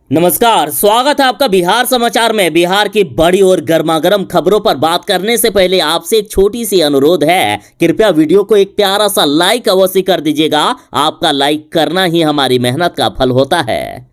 नमस्कार, स्वागत है आपका बिहार समाचार में। बिहार की बड़ी और गर्मागर्म खबरों पर बात करने से पहले आपसे एक छोटी सी अनुरोध है, कृपया वीडियो को एक प्यारा सा लाइक अवश्य कर दीजिएगा। आपका लाइक करना ही हमारी मेहनत का फल होता है।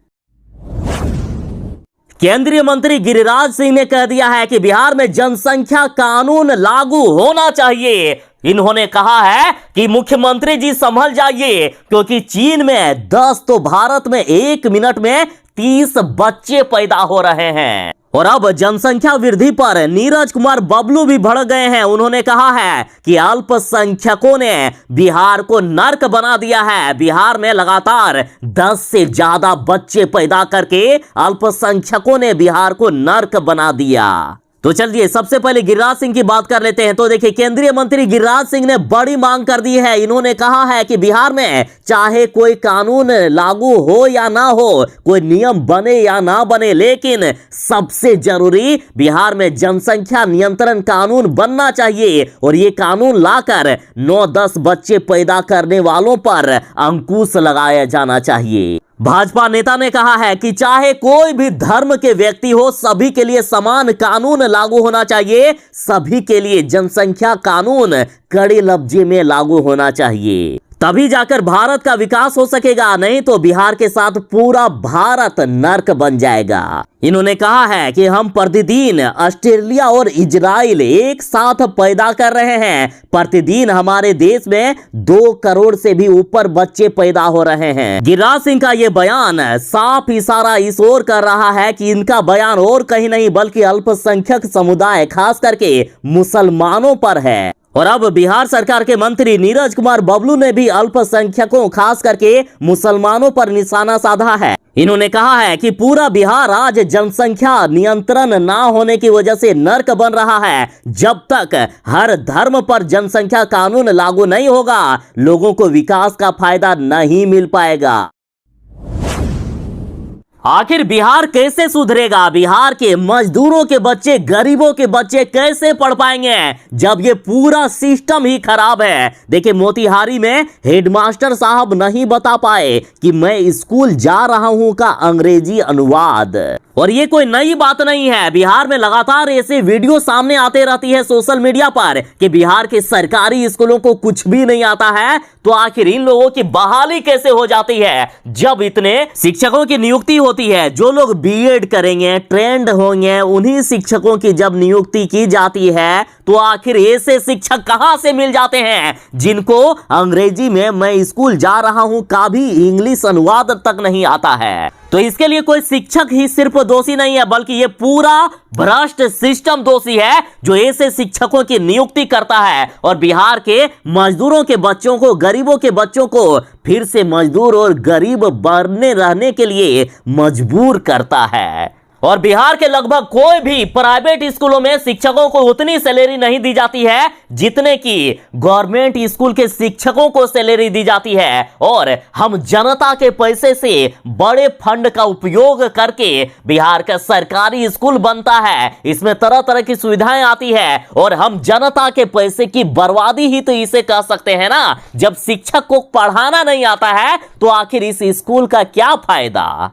केंद्रीय मंत्री गिरिराज सिंह ने कह दिया है कि बिहार में जनसंख्या कानून लागू होना चाहिए। इन्होंने कहा है कि मुख्यमंत्री जी संभल जाइए, क्योंकि चीन में 10 तो भारत में 1 मिनट में 30 बच्चे पैदा हो रहे हैं। और अब जनसंख्या वृद्धि पर नीरज कुमार बबलू भी भड़क गए हैं। उन्होंने कहा है कि अल्पसंख्यकों ने बिहार को नर्क बना दिया है। बिहार में लगातार 10 से ज्यादा बच्चे पैदा करके अल्पसंख्यकों ने बिहार को नर्क बना दिया। तो चलिए सबसे पहले गिरिराज सिंह की बात कर लेते हैं। तो देखिए, केंद्रीय मंत्री गिरिराज सिंह ने बड़ी मांग कर दी है। इन्होंने कहा है कि बिहार में चाहे कोई कानून लागू हो या ना हो, कोई नियम बने या ना बने, लेकिन सबसे जरूरी बिहार में जनसंख्या नियंत्रण कानून बनना चाहिए। और ये कानून लाकर 9-10 बच्चे पैदा करने वालों पर अंकुश लगाया जाना चाहिए। भाजपा नेता ने कहा है कि चाहे कोई भी धर्म के व्यक्ति हो, सभी के लिए समान कानून लागू होना चाहिए। सभी के लिए जनसंख्या कानून कड़े लफ्ज में लागू होना चाहिए, तभी जाकर भारत का विकास हो सकेगा। नहीं तो बिहार के साथ पूरा भारत नर्क बन जाएगा। इन्होंने कहा है कि हम प्रतिदिन ऑस्ट्रेलिया और इजराइल एक साथ पैदा कर रहे हैं। प्रतिदिन हमारे देश में 2 करोड़ से भी ऊपर बच्चे पैदा हो रहे हैं। गिरिराज सिंह का यह बयान साफ इशारा इस ओर कर रहा है कि इनका बयान और कहीं नहीं बल्कि अल्पसंख्यक समुदाय खास करके मुसलमानों पर है। और अब बिहार सरकार के मंत्री नीरज कुमार बबलू ने भी अल्पसंख्यकों खास करके मुसलमानों पर निशाना साधा है। इन्होंने कहा है कि पूरा बिहार आज जनसंख्या नियंत्रण ना होने की वजह से नर्क बन रहा है। जब तक हर धर्म पर जनसंख्या कानून लागू नहीं होगा, लोगों को विकास का फायदा नहीं मिल पाएगा। आखिर बिहार कैसे सुधरेगा? बिहार के मजदूरों के बच्चे, गरीबों के बच्चे कैसे पढ़ पाएंगे जब ये पूरा सिस्टम ही खराब है? देखिए, मोतिहारी में हेडमास्टर साहब नहीं बता पाए कि मैं स्कूल जा रहा हूं का अंग्रेजी अनुवाद। और ये कोई नई बात नहीं है। बिहार में लगातार ऐसे वीडियो सामने आते रहती है सोशल मीडिया पर कि बिहार के सरकारी स्कूलों को कुछ भी नहीं आता है। तो आखिर इन लोगों की बहाली कैसे हो जाती है जब इतने शिक्षकों की नियुक्ति होती है? जो लोग बीएड करेंगे, ट्रेंड होंगे, उन्हीं शिक्षकों की जब नियुक्ति की जाती है तो आखिर ऐसे शिक्षक कहां से मिल जाते हैं जिनको अंग्रेजी में मैं स्कूल जा रहा हूं का भी इंग्लिश अनुवाद तक नहीं आता है? तो इसके लिए कोई शिक्षक ही सिर्फ दोषी नहीं है, बल्कि ये पूरा भ्रष्ट सिस्टम दोषी है जो ऐसे शिक्षकों की नियुक्ति करता है और बिहार के मजदूरों के बच्चों को, गरीबों के बच्चों को फिर से मजदूर और गरीब बने रहने के लिए मजबूर करता है। और बिहार के लगभग कोई भी प्राइवेट स्कूलों में शिक्षकों को उतनी सैलरी नहीं दी जाती है जितने की गवर्नमेंट स्कूल के शिक्षकों को सैलरी दी जाती है। और हम जनता के पैसे से बड़े फंड का उपयोग करके बिहार का सरकारी स्कूल बनता है, इसमें तरह तरह की सुविधाएं आती है और हम जनता के पैसे की बर्बादी ही तो इसे कह सकते हैं ना। जब शिक्षक को पढ़ाना नहीं आता है तो आखिर इस स्कूल का क्या फायदा?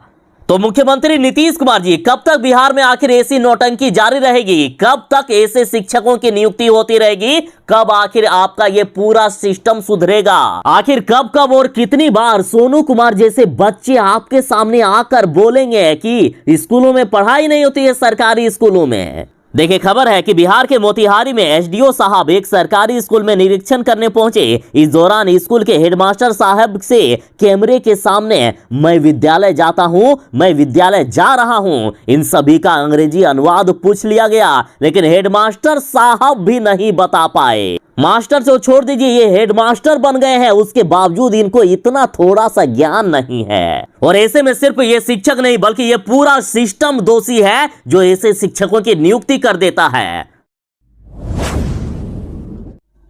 तो मुख्यमंत्री नीतीश कुमार जी, कब तक बिहार में आखिर ऐसी नौटंकी जारी रहेगी? कब तक ऐसे शिक्षकों की नियुक्ति होती रहेगी? कब आखिर आपका ये पूरा सिस्टम सुधरेगा? आखिर कब कब और कितनी बार सोनू कुमार जैसे बच्चे आपके सामने आकर बोलेंगे कि स्कूलों में पढ़ाई नहीं होती है, सरकारी स्कूलों में? देखिए, खबर है कि बिहार के मोतिहारी में एसडीओ साहब एक सरकारी स्कूल में निरीक्षण करने पहुंचे। इस दौरान स्कूल के हेडमास्टर साहब से कैमरे के सामने मैं विद्यालय जाता हूं, मैं विद्यालय जा रहा हूं, इन सभी का अंग्रेजी अनुवाद पूछ लिया गया, लेकिन हेडमास्टर साहब भी नहीं बता पाए। मास्टर से छोड़ दीजिए, ये हेडमास्टर बन गए हैं, उसके बावजूद इनको इतना थोड़ा सा ज्ञान नहीं है। और ऐसे में सिर्फ ये शिक्षक नहीं बल्कि ये पूरा सिस्टम दोषी है जो ऐसे शिक्षकों की नियुक्ति कर देता है।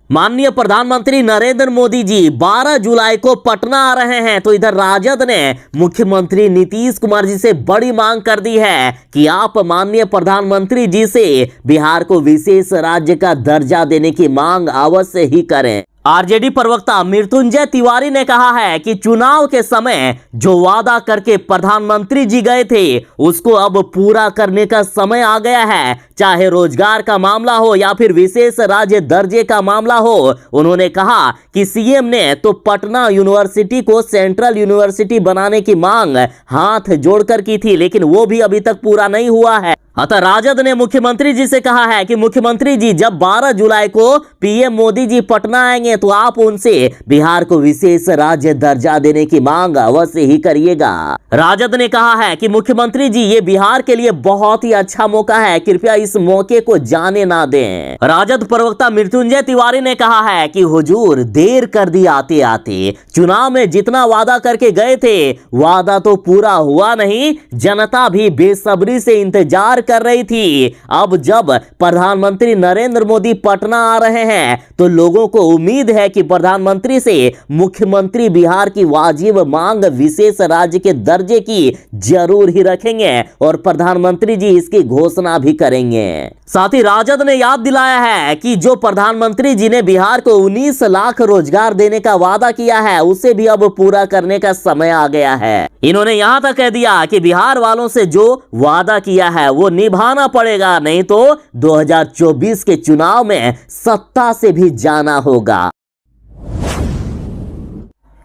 माननीय प्रधानमंत्री नरेंद्र मोदी जी 12 जुलाई को पटना आ रहे हैं। तो इधर राजद ने मुख्यमंत्री नीतीश कुमार जी से बड़ी मांग कर दी है कि आप माननीय प्रधानमंत्री जी से बिहार को विशेष राज्य का दर्जा देने की मांग अवश्य ही करें। आरजेडी प्रवक्ता मृत्युंजय तिवारी ने कहा है कि चुनाव के समय जो वादा करके प्रधानमंत्री जी गए थे उसको अब पूरा करने का समय आ गया है, चाहे रोजगार का मामला हो या फिर विशेष राज्य दर्जे का मामला हो। उन्होंने कहा कि सीएम ने तो पटना यूनिवर्सिटी को सेंट्रल यूनिवर्सिटी बनाने की मांग हाथ जोड़कर की थी, लेकिन वो भी अभी तक पूरा नहीं हुआ है। अतः राजद ने मुख्यमंत्री जी से कहा है कि मुख्यमंत्री जी जब 12 जुलाई को पीएम मोदी जी पटना आएंगे तो आप उनसे बिहार को विशेष राज्य दर्जा देने की मांग अवश्य ही करिएगा। राजद ने कहा है कि मुख्यमंत्री जी ये बिहार के लिए बहुत ही अच्छा मौका है, कृपया इस मौके को जाने ना दें। राजद प्रवक्ता मृत्युंजय तिवारी ने कहा है कि हुजूर देर कर दी आते आते, चुनाव में जितना वादा करके गए थे वादा तो पूरा हुआ नहीं, जनता भी बेसब्री से इंतजार कर रही थी। अब जब प्रधानमंत्री नरेंद्र मोदी पटना आ रहे हैं तो लोगों को उम्मीद है कि प्रधानमंत्री से मुख्यमंत्री बिहार की वाजिब मांग विशेष राज्य के दर्जे की जरूर ही रखेंगे और प्रधानमंत्री जी इसकी घोषणा भी करेंगे। साथ ही राजद ने याद दिलाया है कि जो प्रधानमंत्री जी ने बिहार को 19 लाख रोजगार देने का वादा किया है उसे भी अब पूरा करने का समय आ गया है। इन्होंने यहां तक कह दिया कि बिहार वालों से जो वादा किया है वो निभाना पड़ेगा, नहीं तो 2024 के चुनाव में सत्ता से भी जाना होगा।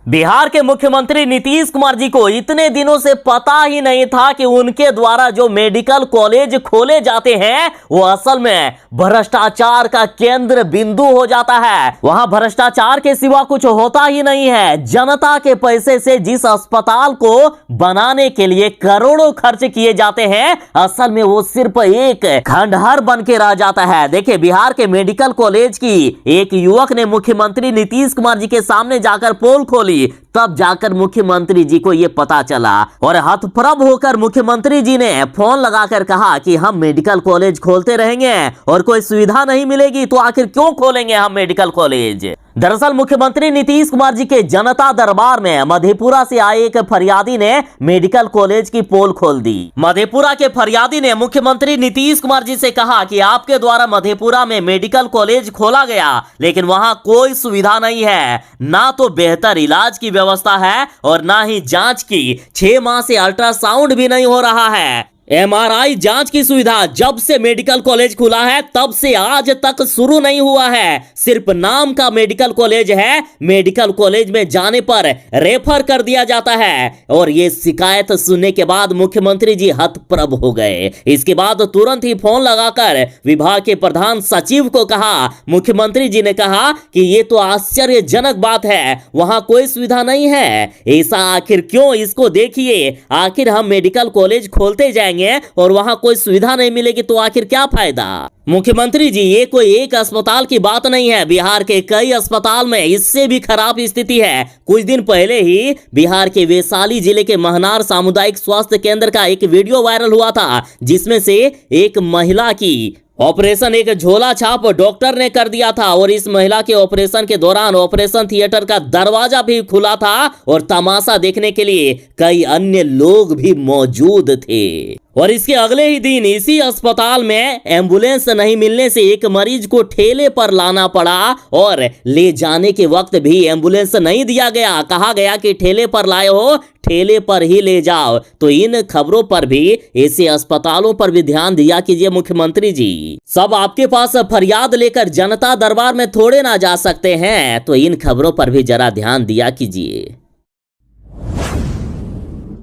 बिहार के मुख्यमंत्री नीतीश कुमार जी को इतने दिनों से पता ही नहीं था कि उनके द्वारा जो मेडिकल कॉलेज खोले जाते हैं वो असल में भ्रष्टाचार का केंद्र बिंदु हो जाता है। वहां भ्रष्टाचार के सिवा कुछ होता ही नहीं है। जनता के पैसे से जिस अस्पताल को बनाने के लिए करोड़ों खर्च किए जाते हैं असल में वो सिर्फ एक खंडहर बन के रह जाता है। देखिए बिहार के मेडिकल कॉलेज की एक युवक ने मुख्यमंत्री नीतीश कुमार जी के सामने जाकर पोल खोली, तब जाकर मुख्यमंत्री जी को यह पता चला और हतप्रभ होकर मुख्यमंत्री जी ने फोन लगाकर कहा कि हम मेडिकल कॉलेज खोलते रहेंगे और कोई सुविधा नहीं मिलेगी तो आखिर क्यों खोलेंगे हम मेडिकल कॉलेज। दरअसल मुख्यमंत्री नीतीश कुमार जी के जनता दरबार में मधेपुरा से आए एक फरियादी ने मेडिकल कॉलेज की पोल खोल दी। मधेपुरा के फरियादी ने मुख्यमंत्री नीतीश कुमार जी से कहा कि आपके द्वारा मधेपुरा में मेडिकल कॉलेज खोला गया लेकिन वहां कोई सुविधा नहीं है, ना तो बेहतर इलाज की व्यवस्था है और ना ही जांच की। 6 माह से अल्ट्रासाउंड भी नहीं हो रहा है। एमआरआई जांच की सुविधा जब से मेडिकल कॉलेज खुला है तब से आज तक शुरू नहीं हुआ है। सिर्फ नाम का मेडिकल कॉलेज है। मेडिकल कॉलेज में जाने पर रेफर कर दिया जाता है और ये शिकायत सुनने के बाद मुख्यमंत्री जी हतप्रभ हो गए। इसके बाद तुरंत ही फोन लगाकर विभाग के प्रधान सचिव को कहा। मुख्यमंत्री जी ने कहा कि ये तो आश्चर्यजनक बात है, वहां कोई सुविधा नहीं है। ऐसा आखिर क्यों, इसको देखिए। आखिर हम मेडिकल कॉलेज खोलते जाएंगे और वहां कोई सुविधा नहीं मिलेगी तो आखिर क्या फायदा। मुख्यमंत्री जी ये कोई एक अस्पताल की बात नहीं है, बिहार के कई अस्पताल में इससे भी खराब स्थिति है। कुछ दिन पहले ही बिहार के वैशाली जिले के महनार सामुदायिक स्वास्थ्य केंद्र का एक वीडियो वायरल हुआ था जिसमें से एक महिला की ऑपरेशन एक झोला छाप डॉक्टर ने कर दिया था और इस महिला के ऑपरेशन के दौरान ऑपरेशन थिएटर का दरवाजा भी खुला था और तमाशा देखने के लिए कई अन्य लोग भी मौजूद थे। और इसके अगले ही दिन इसी अस्पताल में एम्बुलेंस नहीं मिलने से एक मरीज को ठेले पर लाना पड़ा और ले जाने के वक्त भी एम्बुलेंस नहीं दिया गया। कहा गया कि ठेले पर लाए हो, ठेले पर ही ले जाओ। तो इन खबरों पर भी, ऐसे अस्पतालों पर भी ध्यान दिया कीजिए मुख्यमंत्री जी। सब आपके पास फरियाद लेकर जनता दरबार में थोड़े ना जा सकते हैं, तो इन खबरों पर भी जरा ध्यान दिया कीजिए।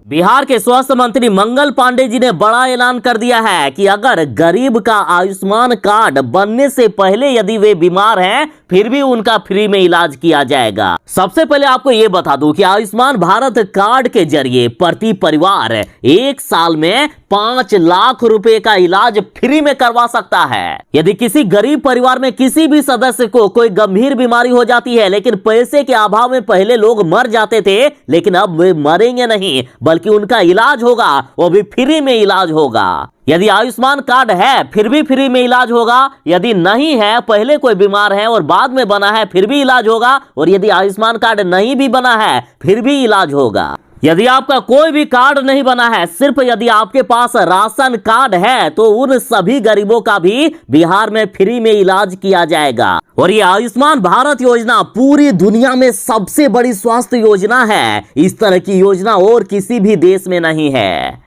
बिहार के स्वास्थ्य मंत्री मंगल पांडे जी ने बड़ा ऐलान कर दिया है कि अगर गरीब का आयुष्मान कार्ड बनने से पहले यदि वे बीमार हैं फिर भी उनका फ्री में इलाज किया जाएगा। सबसे पहले आपको यह बता दूं कि आयुष्मान भारत कार्ड के जरिए प्रति परिवार 1 साल में 5 लाख रुपए का इलाज फ्री में करवा सकता है। यदि किसी गरीब परिवार में किसी भी सदस्य को कोई गंभीर बीमारी हो जाती है लेकिन पैसे के अभाव में पहले लोग मर जाते थे, लेकिन अब वे मरेंगे नहीं बल्कि उनका इलाज होगा, वो भी फ्री में इलाज होगा। यदि आयुष्मान कार्ड है फिर भी फ्री में इलाज होगा, यदि नहीं है, पहले कोई बीमार है और बाद में बना है फिर भी इलाज होगा, और यदि आयुष्मान कार्ड नहीं भी बना है फिर भी इलाज होगा। यदि आपका कोई भी कार्ड नहीं बना है, सिर्फ यदि आपके पास राशन कार्ड है, तो उन सभी गरीबों का भी बिहार में फ्री में इलाज किया जाएगा। और ये आयुष्मान भारत योजना पूरी दुनिया में सबसे बड़ी स्वास्थ्य योजना है। इस तरह की योजना और किसी भी देश में नहीं है।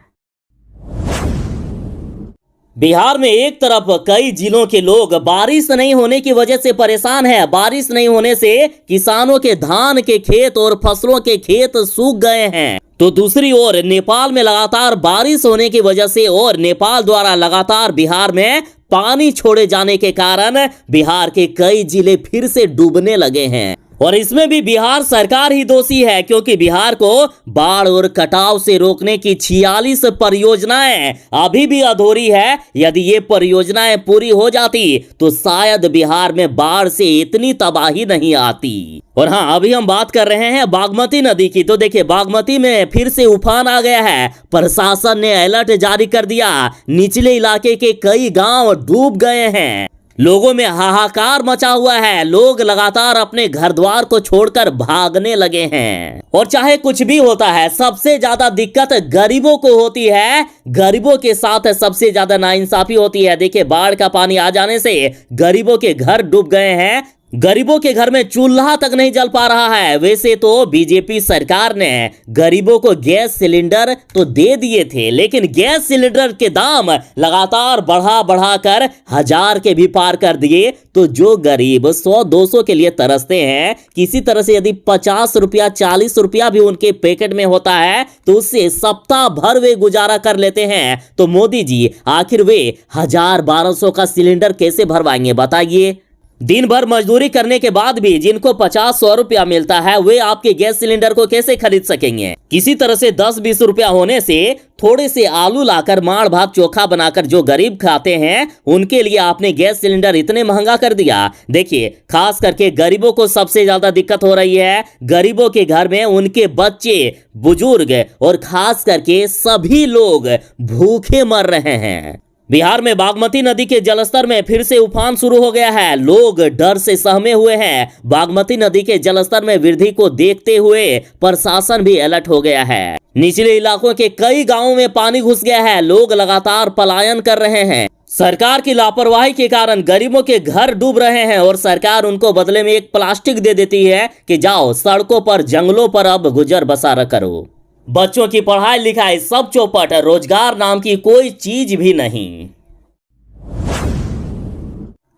बिहार में एक तरफ कई जिलों के लोग बारिश नहीं होने की वजह से परेशान हैं। बारिश नहीं होने से किसानों के धान के खेत और फसलों के खेत सूख गए हैं, तो दूसरी ओर नेपाल में लगातार बारिश होने की वजह से और नेपाल द्वारा लगातार बिहार में पानी छोड़े जाने के कारण बिहार के कई जिले फिर से डूबने लगे हैं। और इसमें भी बिहार सरकार ही दोषी है, क्योंकि बिहार को बाढ़ और कटाव से रोकने की 46 परियोजनाएं अभी भी अधूरी है। यदि ये परियोजनाएं पूरी हो जाती तो शायद बिहार में बाढ़ से इतनी तबाही नहीं आती। और हाँ, अभी हम बात कर रहे हैं बागमती नदी की। तो देखिए, बागमती में फिर से उफान आ गया है। प्रशासन ने अलर्ट जारी कर दिया। निचले इलाके के कई गांव डूब गए हैं। लोगों में हाहाकार मचा हुआ है। लोग लगातार अपने घर द्वार को छोड़कर भागने लगे हैं। और चाहे कुछ भी होता है, सबसे ज्यादा दिक्कत गरीबों को होती है। गरीबों के साथ सबसे ज्यादा नाइंसाफी होती है। देखिए, बाढ़ का पानी आ जाने से गरीबों के घर डूब गए हैं। गरीबों के घर में चूल्हा तक नहीं जल पा रहा है। वैसे तो बीजेपी सरकार ने गरीबों को गैस सिलेंडर तो दे दिए थे, लेकिन गैस सिलेंडर के दाम लगातार बढ़ा कर 1000 के भी पार कर दिए। तो जो गरीब 100-200 के लिए तरसते हैं, किसी तरह से यदि 50 रुपया 40 रुपया भी उनके पैकेट में होता है तो उससे सप्ताह भर वे गुजारा कर लेते हैं। तो मोदी जी आखिर वे 1000-1200 का सिलेंडर कैसे भरवाएंगे बताइए। दिन भर मजदूरी करने के बाद भी जिनको 50-100 रुपया मिलता है, वे आपके गैस सिलेंडर को कैसे खरीद सकेंगे। किसी तरह से 10-20 रुपया होने से थोड़े से आलू लाकर माड़ भात चोखा बनाकर जो गरीब खाते हैं, उनके लिए आपने गैस सिलेंडर इतने महंगा कर दिया। देखिए, खास करके गरीबों को सबसे ज्यादा दिक्कत हो रही है। गरीबों के घर में उनके बच्चे, बुजुर्ग और खास करके सभी लोग भूखे मर रहे हैं। बिहार में बागमती नदी के जलस्तर में फिर से उफान शुरू हो गया है। लोग डर से सहमे हुए हैं। बागमती नदी के जलस्तर में वृद्धि को देखते हुए प्रशासन भी अलर्ट हो गया है। निचले इलाकों के कई गांवों में पानी घुस गया है। लोग लगातार पलायन कर रहे हैं। सरकार की लापरवाही के कारण गरीबों के घर डूब रहे हैं और सरकार उनको बदले में एक प्लास्टिक दे देती है कि जाओ सड़कों पर, जंगलों पर अब गुजर बसर करो। बच्चों की पढ़ाई लिखाई सब चौपट, रोजगार नाम की कोई चीज भी नहीं।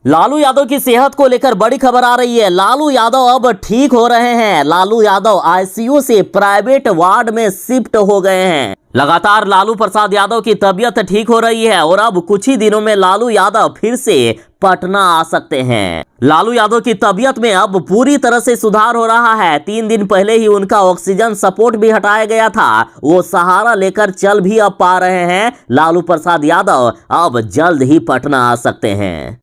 लालू यादव की सेहत को लेकर बड़ी खबर आ रही है। लालू यादव अब ठीक हो रहे हैं। लालू यादव आईसीयू से प्राइवेट वार्ड में शिफ्ट हो गए हैं। लगातार लालू प्रसाद यादव की तबीयत ठीक हो रही है और अब कुछ ही दिनों में लालू यादव फिर से पटना आ सकते हैं। लालू यादव की तबीयत में अब पूरी तरह से सुधार हो रहा है। 3 दिन पहले ही उनका ऑक्सीजन सपोर्ट भी हटाया गया था। वो सहारा लेकर चल भी अब पा रहे हैं। लालू प्रसाद यादव अब जल्द ही पटना आ सकते हैं।